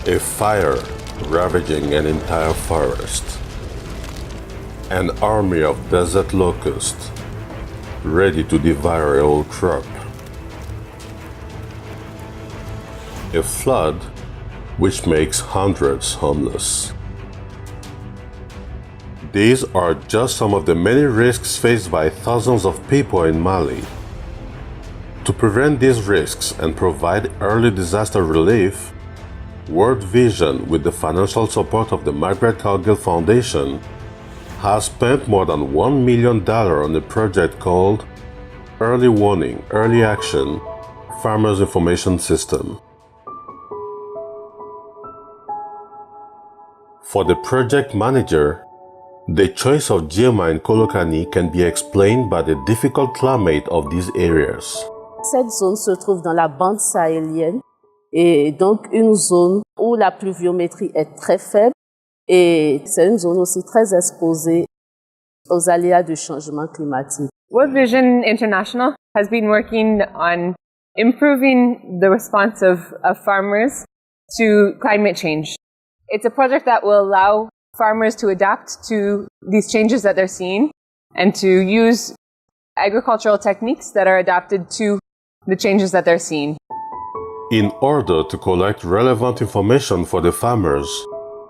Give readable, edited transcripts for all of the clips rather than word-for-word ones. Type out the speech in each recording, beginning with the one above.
A fire ravaging an entire forest. An army of desert locusts ready to devour a whole crop. A flood which makes hundreds homeless. These are just some of the many risks faced by thousands of people in Mali. To prevent these risks and provide early disaster relief, World Vision, with the financial support of the Margaret Cargill Foundation, has spent more than $1 million on a project called Early Warning, Early Action Farmers Information System. For the project manager, the choice of Djirma and Kolokani can be explained by the difficult climate of these areas. Cette zone se trouve dans la bande sahélienne et donc une zone où la pluviométrie est très faible et c'est une zone aussi très exposée aux aléas du changement climatique. World Vision International has been working on improving the response of farmers to climate change. It's a project that will allow farmers to adapt to these changes that they're seeing and to use agricultural techniques that are adapted to the changes that they're seeing. In order to collect relevant information for the farmers,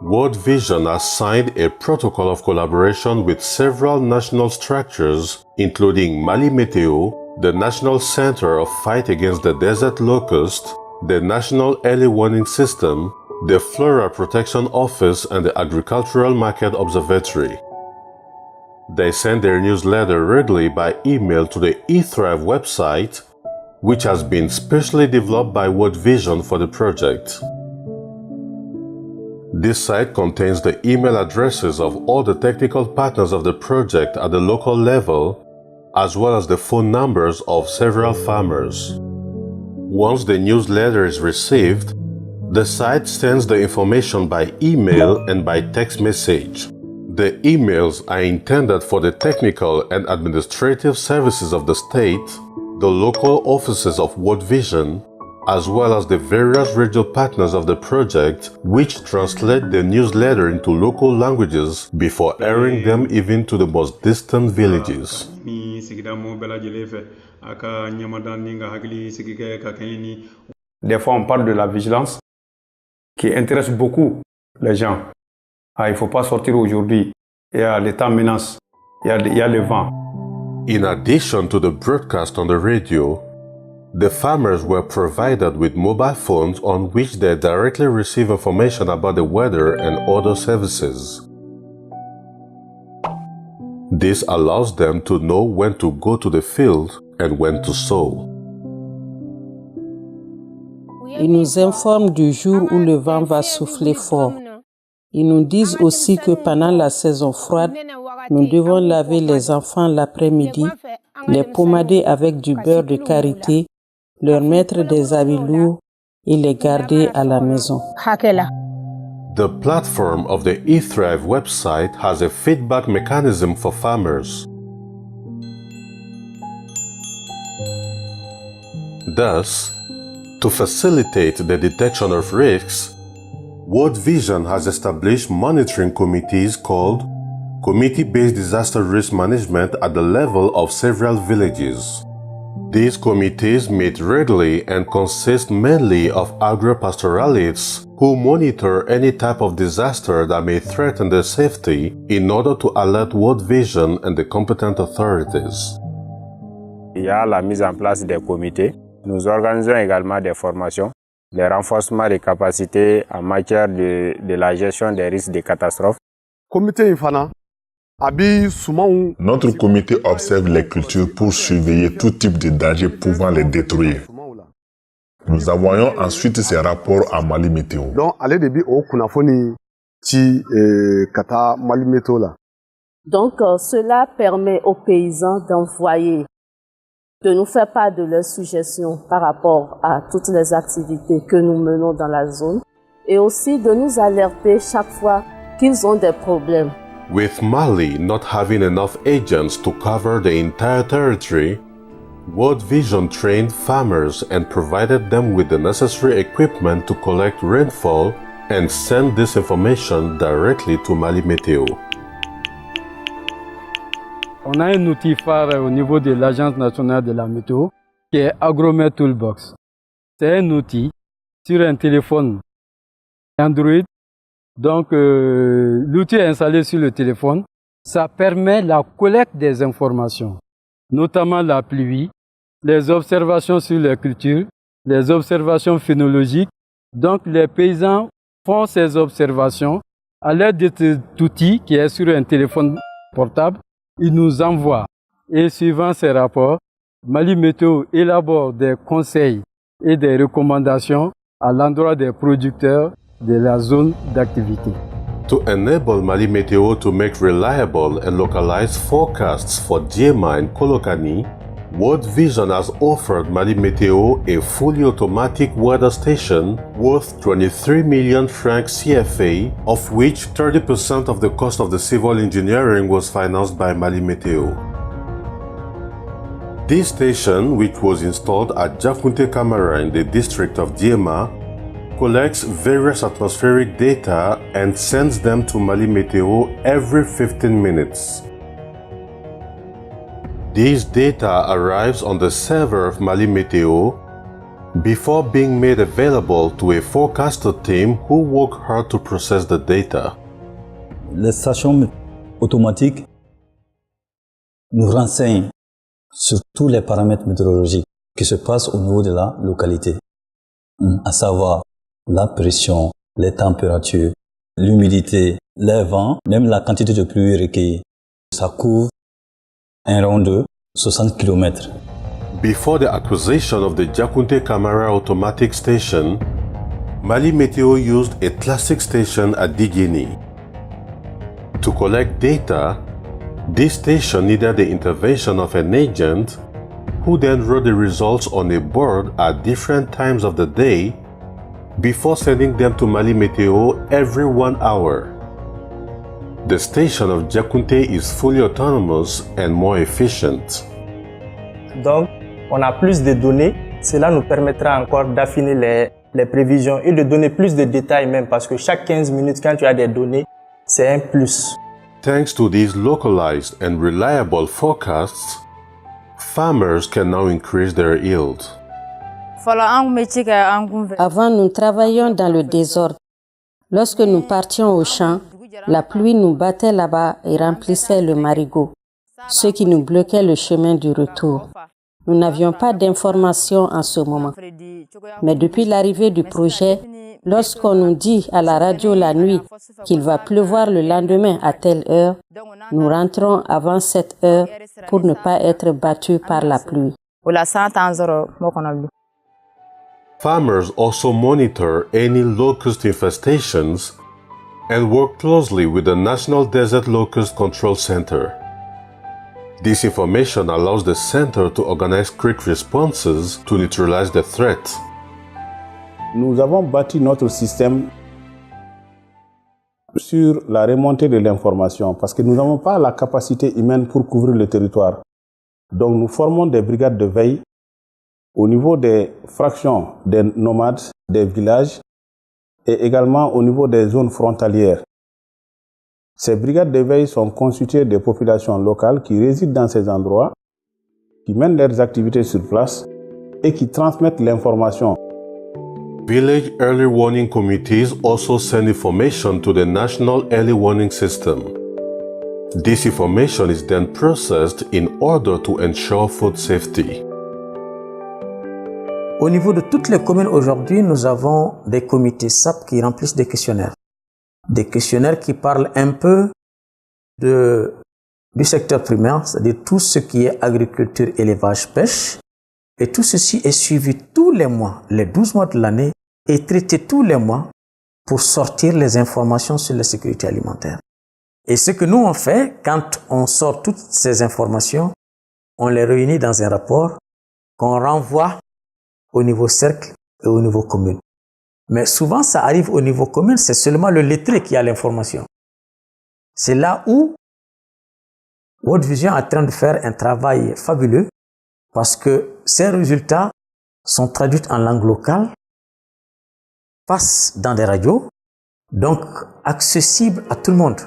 World Vision has signed a protocol of collaboration with several national structures, including Mali Meteo, the National Center of Fight Against the Desert Locust, the National Early Warning System, the Flora Protection Office, and the Agricultural Market Observatory. They send their newsletter regularly by email to the eThrive website, which has been specially developed by World Vision for the project. This site contains the email addresses of all the technical partners of the project at the local level, as well as the phone numbers of several farmers. Once the newsletter is received, the site sends the information by email and by text message. The emails are intended for the technical and administrative services of the state, the local offices of World Vision, as well as the various regional partners of the project, which translate the newsletter into local languages before airing them even to the most distant villages. Des fois, on parle de la vigilance qui intéresse beaucoup les gens. Il ne faut pas sortir aujourd'hui. Les temps menacent. Il y a le vent. In addition to the broadcast on the radio, the farmers were provided with mobile phones on which they directly receive information about the weather and other services. This allows them to know when to go to the field and when to sow. Ils nous informent du jour où le vent va souffler fort. Ils nous disent aussi que pendant la saison froide, nous devons laver les enfants l'après-midi, les pommader avec du beurre de karité, leur mettre des habits lourds et les garder à la maison. The platform of the eThrive website has a feedback mechanism for farmers. Thus, to facilitate the detection of risks, World Vision has established monitoring committees called Committee-Based Disaster Risk Management at the level of several villages. These committees meet regularly and consist mainly of agro-pastoralists who monitor any type of disaster that may threaten their safety in order to alert World Vision and the competent authorities. Il y a la mise en place des comités. Nous organisons également des formations, le renforcement des capacités en matière de la gestion des risques de catastrophes. Notre comité observe les cultures pour surveiller tout type de danger pouvant les détruire. Nous envoyons ensuite ces rapports à Mali Météo. Donc, cela permet aux paysans de nous faire part de leurs suggestions par rapport à toutes les activités que nous menons dans la zone et aussi de nous alerter chaque fois qu'ils ont des problèmes. With Mali not having enough agents to cover the entire territory, World Vision trained farmers and provided them with the necessary equipment to collect rainfall and send this information directly to Mali Météo. On a un outil phare au niveau de l'Agence nationale de la météo qui est Agromet Toolbox. C'est un outil sur un téléphone Android. Donc, l'outil est installé sur le téléphone. Ça permet la collecte des informations, notamment la pluie, les observations sur les cultures, les observations phénologiques. Donc, les paysans font ces observations à l'aide de cet outil qui est sur un téléphone portable. Ils nous envoient. Et suivant ces rapports, Mali Météo élabore des conseils et des recommandations à l'endroit des producteurs de la zone d'activité. To enable Mali Météo to make reliable and localized forecasts for Diema and Kolokani, World Vision has offered Mali Météo a fully automatic weather station worth 23 million francs CFA, of which 30% of the cost of the civil engineering was financed by Mali Météo. This station, which was installed at Jakunte Kamara in the district of Diema, collects various atmospheric data and sends them to Mali Météo every 15 minutes. These data arrives on the server of Mali Météo before being made available to a forecaster team who work hard to process the data. Les stations automatiques nous renseignent sur tous les paramètres météorologiques qui se passent au niveau de la localité, à savoir la pression, les températures, l'humidité, les vents, même la quantité de pluie recueillie. Ça couvre un rayon de 60 km. Before the acquisition of the Jakunte Kamara automatic station, Mali Météo used a classic station at Digini. To collect data, this station needed the intervention of an agent who then wrote the results on a board at different times of the day before sending them to Mali Météo every 1 hour. The station of Jakunte is fully autonomous and more efficient. Donc, on a plus de données. Cela nous permettra encore d'affiner les prévisions et de donner plus de détails même parce que chaque 15 minutes, quand tu as des données, c'est un plus. Thanks to these localized and reliable forecasts, farmers can now increase their yield. Avant, nous travaillions dans le désordre. Lorsque nous partions au champ, la pluie nous battait là-bas et remplissait le marigot, ce qui nous bloquait le chemin du retour. Nous n'avions pas d'informations en ce moment. Mais depuis l'arrivée du projet, lorsqu'on nous dit à la radio la nuit qu'il va pleuvoir le lendemain à telle heure, nous rentrons avant cette heure pour ne pas être battus par la pluie. Farmers also monitor any locust infestations and work closely with the National Desert Locust Control Center. This information allows the center to organize quick responses to neutralize the threat. Nous avons bâti notre système sur la remontée de l'information parce que nous n'avons pas la capacité humaine pour couvrir le territoire. Donc nous formons des brigades de veille au niveau des fractions des nomades, des villages et également au niveau des zones frontalières. Ces brigades de veille sont constituées des populations locales qui résident dans ces endroits, qui mènent leurs activités sur place et qui transmettent l'information. Village early warning committees also send information to the National Early Warning System. This information is then processed in order to ensure food safety. Au niveau de toutes les communes aujourd'hui, nous avons des comités SAP qui remplissent des questionnaires. Des questionnaires qui parlent un peu du secteur primaire, c'est-à-dire tout ce qui est agriculture, élevage, pêche. Et tout ceci est suivi tous les mois, les 12 mois de l'année, et traité tous les mois pour sortir les informations sur la sécurité alimentaire. Et ce que nous on fait, quand on sort toutes ces informations, on les réunit dans un rapport qu'on renvoie au niveau cercle et au niveau commune. Mais souvent, ça arrive au niveau commune, c'est seulement le lettré qui a l'information. C'est là où World Vision est en train de faire un travail fabuleux parce que ces résultats sont traduits en langue locale, passent dans des radios donc accessible à tout le monde.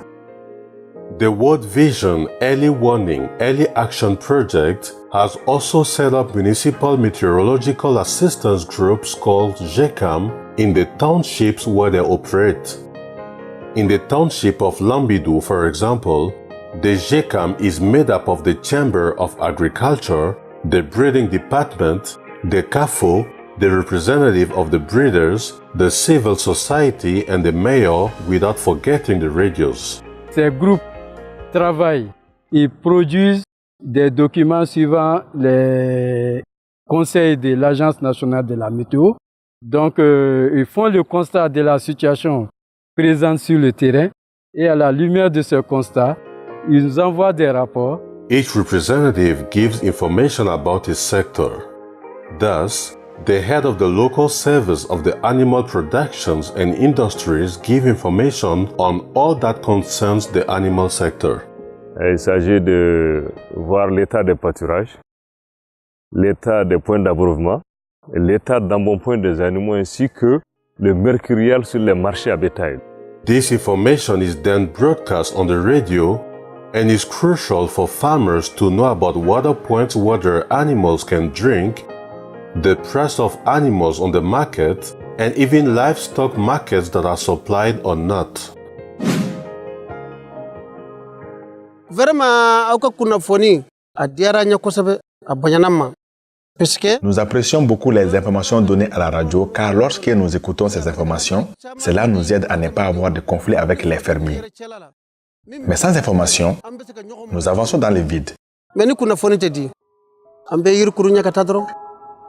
The World Vision Early Warning Early Action Project has also set up municipal meteorological assistance groups called GECAM in the townships where they operate. In the township of Lambidou, for example, the GECAM is made up of the Chamber of Agriculture, the Breeding Department, the CAFO, the representative of the breeders, the civil society and the mayor, without forgetting the radios. Ces groupes travaillent et produisent des documents suivant les conseils de l'Agence nationale de la météo. Donc, ils font le constat de la situation présente sur le terrain et à la lumière de ce constat, ils nous envoient des rapports. Each representative gives information about his sector. Thus, the head of the local service of the animal productions and industries give information on all that concerns the animal sector. Il s'agit de voir l'état des pâturages, l'état des points d'abreuvement, l'état d'embonpoint des animaux ainsi que le mercurial sur les marchés à bétail. This information is then broadcast on the radio and is crucial for farmers to know about water points where their animals can drink, the price of animals on the market, and even livestock markets that are supplied or not. Nous apprécions beaucoup les informations données à la radio car lorsque nous écoutons ces informations, cela nous aide à ne pas avoir de conflit avec les fermiers. Mais sans information, nous avançons dans le vide.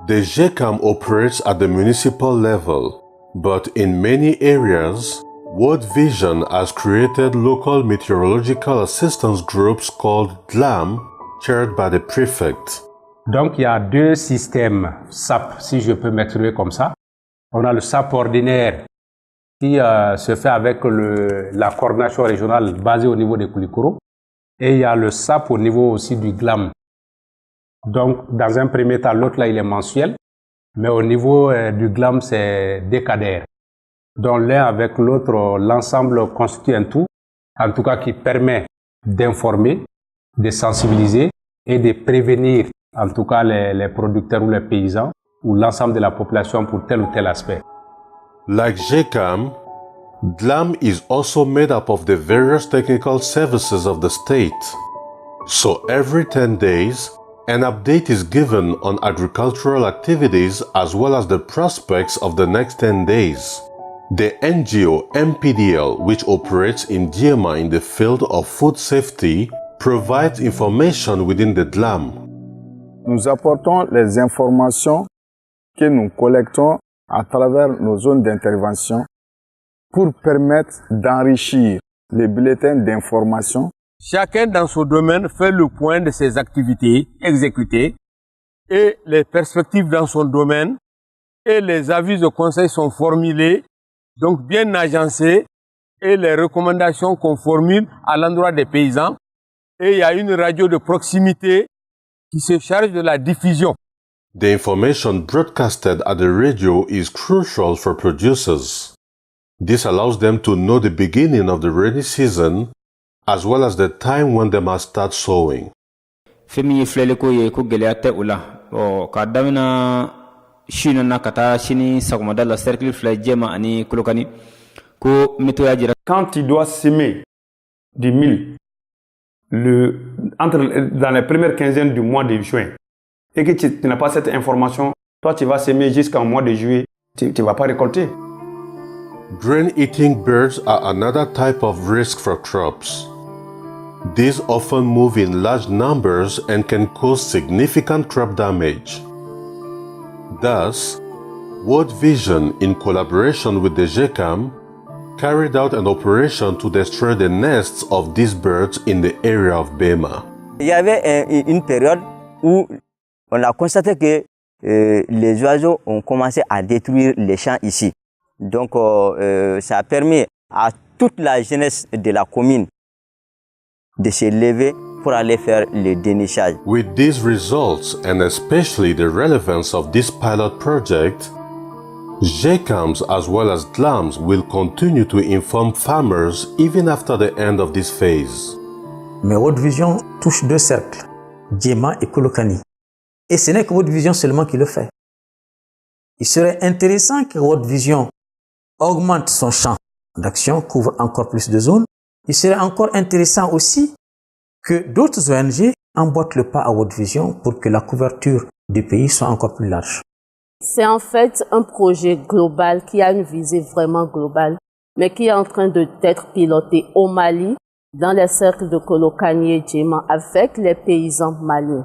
The GECAM operates at the municipal level, but in many areas, World Vision has created local meteorological assistance groups called GLAM, chaired by the prefect. Donc, il y a deux systèmes SAP, si je peux m'exprimer comme ça. On a le SAP ordinaire qui se fait avec la coordination régionale basée au niveau des Koulikoro. Et il y a le SAP au niveau aussi du GLAM. Donc, dans un premier temps, l'autre là, il est mensuel. Mais au niveau du GLAM, c'est décadaire. Donc, l'un avec l'autre, l'ensemble constitue un tout. En tout cas, qui permet d'informer, de sensibiliser et de prévenir en tout cas les producteurs ou les paysans ou l'ensemble de la population pour tel ou tel aspect. Like GECAM, GLAM is also made up of the various technical services of the state. So every 10 days, an update is given on agricultural activities as well as the prospects of the next 10 days. The NGO MPDL, which operates in Diema in the field of food safety, provides information within the GLAM. Nous apportons les informations que nous collectons à travers nos zones d'intervention pour permettre d'enrichir les bulletins d'information. Chacun dans son domaine fait le point de ses activités exécutées et les perspectives dans son domaine et les avis de conseil sont formulés, donc bien agencés, et les recommandations qu'on formule à l'endroit des paysans. Et il y a une radio de proximité qui se charge de la diffusion. The information broadcasted at the radio is crucial for producers. This allows them to know the beginning of the rainy season as well as the time when they must start sowing. Femi flele ko ye ko geleate ula o kadamina shina na kata shini sakomada la cercle flejema ani kulokani ko metoya jira. Quand tu dois semer du mil dans les premières quinzaines du mois de juin et que tu n'as pas cette information, toi tu vas semer jusqu'au mois de juillet, tu ne vas pas récolter. Grain-eating birds are another type of risk for crops. These often move in large numbers and can cause significant crop damage. Thus, World Vision, in collaboration with the GECAM, carried out an operation to destroy the nests of these birds in the area of Bema. Il y avait une période où on a constaté que les oiseaux ont commencé à détruire les champs ici. Donc, ça a permis à toute la jeunesse de la commune de se lever pour aller faire le dénichage. With these results, and especially the relevance of this pilot project, GCAMS as well as GLAMS will continue to inform farmers even after the end of this phase. Mais World Vision touche deux cercles, Djema et Kolokani. Et ce n'est que World Vision seulement qui le fait. Il serait intéressant que World Vision augmente son champ d'action, couvre encore plus de zones. Il serait encore intéressant aussi que d'autres ONG emboîtent le pas à World Vision pour que la couverture du pays soit encore plus large. C'est en fait un projet global qui a une visée vraiment globale, mais qui est en train d'être piloté au Mali, dans les cercles de Kolokani et Djema, avec les paysans maliens.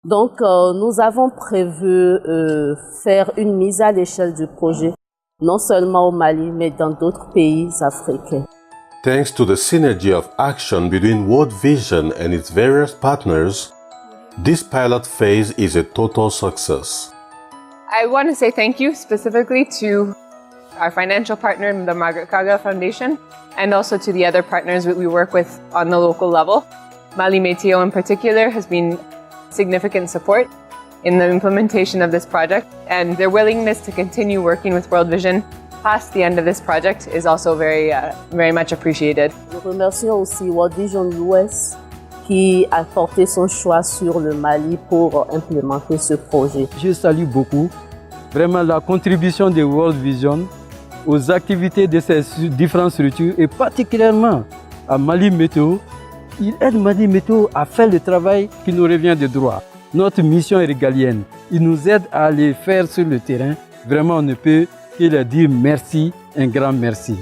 Donc, nous avons prévu faire une mise à l'échelle du projet, non seulement au Mali, mais dans d'autres pays africains. Thanks to the synergy of action between World Vision and its various partners, this pilot phase is a total success. I want to say thank you specifically to our financial partner, the Margaret Kaga Foundation, and also to the other partners that we work with on the local level. Mali Meteo in particular has been significant support in the implementation of this project, and their willingness to continue working with World Vision past the end of this project is also very much appreciated. Nous remercions aussi World Vision US qui a porté son choix sur le Mali pour implémenter ce projet. Je salue beaucoup vraiment la contribution de World Vision aux activités de ces différentes structures et particulièrement à Mali Météo. Il aide Mali Météo à faire le travail qui nous revient de droit. Notre mission est régalienne. Il nous aide à aller faire sur le terrain. Vraiment, on ne peut que leur dire merci, un grand merci.